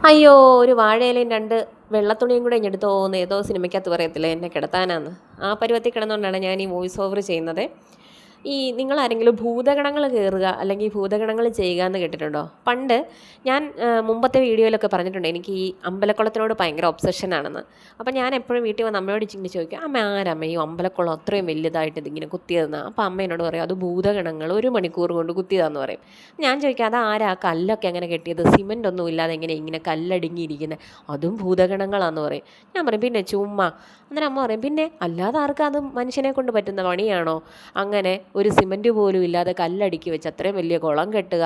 അയ്യോ! ഒരു വാഴയിലയും 2 വെള്ളത്തുണിയും കൂടെ ഇങ്ങെടുത്തോ എന്ന് ഏതോ സിനിമയ്ക്കകത്ത് പറയത്തില്ലേ എന്നെ കിടത്താനാന്ന്. ആ പരുവത്തിൽ കിടന്നുകൊണ്ടാണ് ഞാൻ ഈ വോയിസ് ഓവർ ചെയ്യുന്നത്. നിങ്ങളാരെങ്കിലും ഭൂതഗണങ്ങൾ കയറുക അല്ലെങ്കിൽ ഭൂതഗണങ്ങൾ ചെയ്യുക എന്ന് കേട്ടിട്ടുണ്ടോ? പണ്ട് ഞാൻ മുമ്പത്തെ വീഡിയോയിലൊക്കെ പറഞ്ഞിട്ടുണ്ട് എനിക്ക് ഈ അമ്പലക്കുളത്തിനോട് ഭയങ്കര ഒബ്സഷനാണെന്ന്. അപ്പോൾ ഞാൻ എപ്പോഴും വീട്ടിൽ വന്ന് അമ്മയോട് ഇങ്ങനെ ചോദിക്കും, അമ്മ ആരമ്മ ഈ അമ്പലക്കുളം അത്രയും വലുതായിട്ട് ഇതിങ്ങനെ കുത്തിയതെന്ന്. അപ്പോൾ അമ്മ എന്നോട് പറയും അത് ഭൂതഗണങ്ങൾ 1 മണിക്കൂർ കൊണ്ട് കുത്തിയതാന്ന് പറയും. ഞാൻ ചോദിക്കും അത് ആരാ കല്ലൊക്കെ എങ്ങനെ കെട്ടിയത്, സിമൻ്റ് ഒന്നും ഇല്ലാതെ എങ്ങനെ ഇങ്ങനെ കല്ലടുങ്ങിയിരിക്കുന്നത്, അതും ഭൂതഗണങ്ങളാന്ന് പറയും. ഞാൻ പറയും പിന്നെ ചുമ്മാ. അന്നേരം അമ്മ പറയും പിന്നെ അല്ലാതെ ആർക്കും അത് മനുഷ്യനെ കൊണ്ട് പറ്റുന്ന പണിയാണോ, അങ്ങനെ ഒരു സിമൻറ്റ് പോലും ഇല്ലാതെ കല്ലടുക്കി വെച്ച് അത്രയും വലിയ കുളം കെട്ടുക,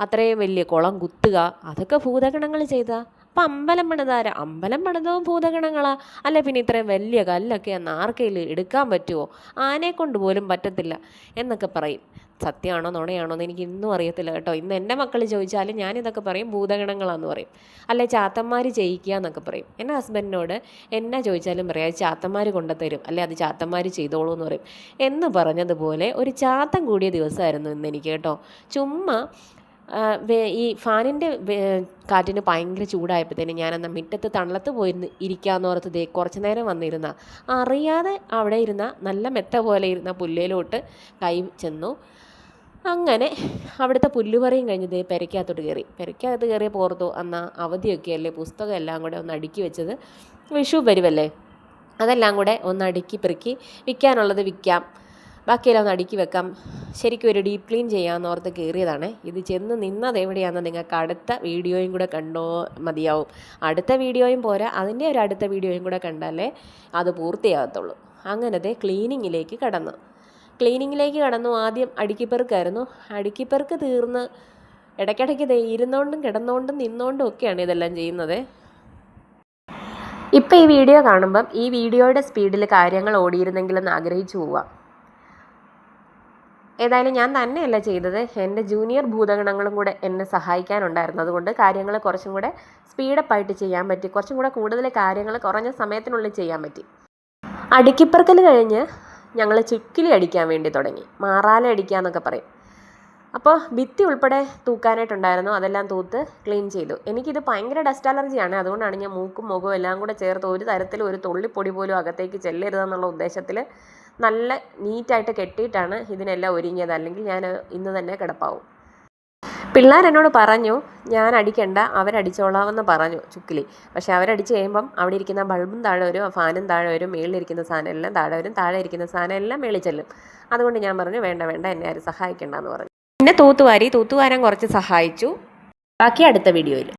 അത്രയും വലിയ കുളം കുത്തുക, അതൊക്കെ ഭൂതഗണങ്ങൾ ചെയ്താ. അപ്പം അമ്പലം പണിതാരാ, അമ്പലം പണിതവും ഭൂതഗണങ്ങളാ. അല്ല പിന്നെ ഇത്രയും വലിയ കല്ലൊക്കെ അന്ന് ആർക്കെങ്കിലും എടുക്കാൻ പറ്റുമോ, ആനയെക്കൊണ്ട് പോലും പറ്റത്തില്ല എന്നൊക്കെ പറയും. സത്യമാണോ നുണയാണോ എന്ന് എനിക്ക് ഇന്നും അറിയത്തില്ല കേട്ടോ. ഇന്ന് എൻ്റെ മക്കൾ ചോദിച്ചാലും ഞാനിതൊക്കെ പറയും ഭൂതഗണങ്ങളാന്ന് പറയും. അല്ലെ ചാത്തന്മാർ ചെയ്യിക്കുക എന്നൊക്കെ പറയും. എൻ്റെ ഹസ്ബൻഡിനോട് എന്നാ ചോദിച്ചാലും പറയാം അത് ചാത്തന്മാർ കൊണ്ടുത്തരും, അല്ലെ അത് ചാത്തന്മാർ ചെയ്തോളൂ എന്ന് പറയും. എന്ന് പറഞ്ഞതുപോലെ ഒരു ചാത്തൻ കൂടിയ ദിവസമായിരുന്നു ഇന്ന് എനിക്ക് കേട്ടോ. ചുമ്മാ ഈ ഫാനിൻ്റെ കാറ്റിന് ഭയങ്കര ചൂടായപ്പോഴത്തേനും ഞാനെന്നാൽ മുറ്റത്ത് തണലത്ത് പോയിരുന്ന് ഇരിക്കാമെന്ന് ഓർത്ത് ദേ കുറച്ച് നേരം വന്നിരുന്ന അറിയാതെ അവിടെ ഇരുന്ന നല്ല മെത്ത പോലെ ഇരുന്ന പുല്ലേലോട്ട് കൈ ചെന്നു. അങ്ങനെ അവിടുത്തെ പുല്ലുപറിയും കഴിഞ്ഞ് ദേ പെരയ്ക്കകത്തോട്ട് പെരയ്ക്കകത്ത് കയറിയപ്പോൾ ഓർത്തു എന്നാൽ അവധിയൊക്കെ അല്ലേ, പുസ്തകം എല്ലാം കൂടെ ഒന്ന് അടുക്കി വെച്ചത് വിഷു വരുമല്ലേ, അതെല്ലാം കൂടെ ഒന്ന് അടുക്കി പെറുക്കി വിൽക്കാനുള്ളത് വിൽക്കാം, ബാക്കിയെല്ലാം ഒന്ന് അടുക്കി വെക്കാം, ശരിക്കും ഒരു ഡീപ്പ് ക്ലീൻ ചെയ്യാമെന്ന് ഓർത്ത് കയറിയതാണ്. ഇത് ചെന്ന് നിന്നത് എവിടെയാണെന്ന് നിങ്ങൾക്ക് അടുത്ത വീഡിയോയും കൂടെ കണ്ടോ മതിയാവും. അടുത്ത വീഡിയോയും പോരാ, അതിൻ്റെ ഒരു അടുത്ത വീഡിയോയും കൂടെ കണ്ടാലേ അത് പൂർത്തിയാകത്തുള്ളൂ. അങ്ങനത്തെ ക്ലീനിങ്ങിലേക്ക് കടന്നു. ആദ്യം അടുക്കിപ്പെറുക്കായിരുന്നു. അടുക്കിപ്പെറുക്ക് തീർന്ന് ഇടയ്ക്കിടയ്ക്ക് ഇരുന്നോണ്ടും കിടന്നുകൊണ്ടും നിന്നുകൊണ്ടും ഒക്കെയാണ് ഇതെല്ലാം ചെയ്യുന്നത്. ഇപ്പം ഈ വീഡിയോ കാണുമ്പം ഈ വീഡിയോയുടെ സ്പീഡിൽ കാര്യങ്ങൾ ഓടിയിരുന്നെങ്കിലെന്ന് ആഗ്രഹിച്ചു പോവാം. ഏതായാലും ഞാൻ തന്നെയല്ല ചെയ്തത്, എൻ്റെ ജൂനിയർ ഭൂതഗണങ്ങളും കൂടെ എന്നെ സഹായിക്കാനുണ്ടായിരുന്നു. അതുകൊണ്ട് കാര്യങ്ങൾ കുറച്ചും കൂടെ സ്പീഡപ്പായിട്ട് ചെയ്യാൻ പറ്റി, കുറച്ചും കൂടെ കൂടുതൽ കാര്യങ്ങൾ കുറഞ്ഞ സമയത്തിനുള്ളിൽ ചെയ്യാൻ പറ്റി. അടുക്കിപ്പറക്കൽ കഴിഞ്ഞ് ഞങ്ങൾ ചുക്കിലി അടിക്കാൻ വേണ്ടി തുടങ്ങി. മാറാല അടിക്കുക എന്നൊക്കെ പറയും. അപ്പോൾ ഭിത്തി ഉൾപ്പെടെ തൂക്കാനായിട്ടുണ്ടായിരുന്നു, അതെല്ലാം തൂത്ത് ക്ലീൻ ചെയ്തു. എനിക്കിത് ഭയങ്കര ഡസ്റ്റ് അലർജിയാണ്, അതുകൊണ്ടാണ് ഞാൻ മൂക്കും മുഖവും എല്ലാം കൂടെ ചേർത്ത് ഒരു തരത്തിലും ഒരു തുള്ളിപ്പൊടി പോലും അകത്തേക്ക് ചെല്ലരുതെന്നുള്ള ഉദ്ദേശത്തിൽ നല്ല നീറ്റായിട്ട് കെട്ടിയിട്ടാണ് ഇതിനെല്ലാം ഒരുങ്ങിയത്. അല്ലെങ്കിൽ ഞാൻ ഇന്ന് തന്നെ കിടപ്പാവും. പിള്ളേരെന്നോട് പറഞ്ഞു ഞാൻ അടിക്കണ്ട അവരടിച്ചോളാമെന്ന് പറഞ്ഞു ചുക്കിലി. പക്ഷേ അവരടിച്ച് കഴിയുമ്പം അവിടെ ഇരിക്കുന്ന ബൾബും താഴെ വരും, ഫാനും താഴെ വരും, മേളിലിരിക്കുന്ന സാധനം എല്ലാം താഴെ വരും, താഴെ ഇരിക്കുന്ന സാധനം എല്ലാം മേളിൽ ചെല്ലും. അതുകൊണ്ട് ഞാൻ പറഞ്ഞു വേണ്ട എന്നെ ആരും സഹായിക്കേണ്ടെന്ന് പറഞ്ഞു. പിന്നെ തൂത്തുവാരാൻ കുറച്ച് സഹായിച്ചു. ബാക്കി അടുത്ത വീഡിയോയിൽ.